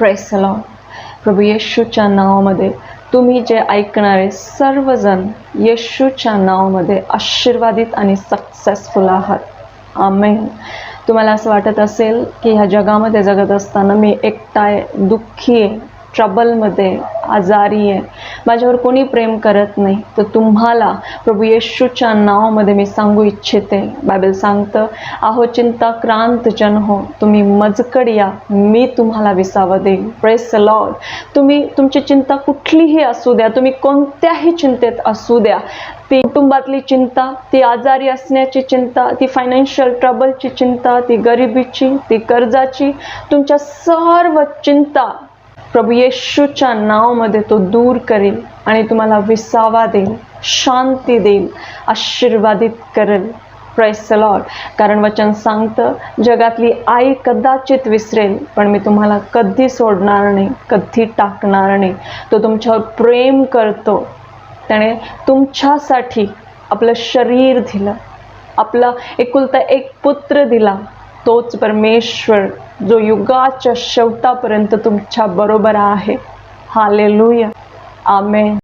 Praise the lord. प्रभू येशूच्या नावामध्ये तुम्ही जे ऐकणारे सर्वजण येशूच्या नावामध्ये आशीर्वादित आणि सक्सेसफुल आहात. आमेन. तुम्हाला असं वाटत असेल की ह्या जगामध्ये जगत असताना मी एकटा आहे, दुःखी आहे, ट्रबलमध्ये, आजारी आहे, माझ्यावर कोणी प्रेम करत नाही, तर तुम्हाला प्रभू येशूच्या नावामध्ये मी सांगू इच्छिते. बायबल सांगतं, आहो चिंताक्रांत जन हो, तुम्ही मजकड या, मी तुम्हाला विसावं देईल. Praise the Lord. तुम्ही तुमची चिंता कुठलीही असू द्या, तुम्ही कोणत्याही चिंतेत असू द्या, ती कुटुंबातली चिंता, ती आजारी असण्याची चिंता, ती फायनान्शियल ट्रबलची चिंता, ती गरिबीची, ती कर्जाची, तुमच्या सर्व चिंता प्रभू येशूच्या नावामध्ये तो दूर करेल आणि तुम्हाला विसावा देईल, शांती देईल, आशीर्वादित करेल. Praise the Lord. कारण वचन सांगतं, जगातली आई कदाचित विसरेल, पण मी तुम्हाला कधी सोडणार नाही, कधी टाकणार नाही. तो तुमच्यावर प्रेम करतो. त्याने तुमच्यासाठी आपलं शरीर दिलं, आपला एकुलता एक पुत्र दिला. तोच परमेश्वर जो युगाच्या शेवटापर्यंत तुमच्या बरोबर आहे. हालेलुया. आमेन.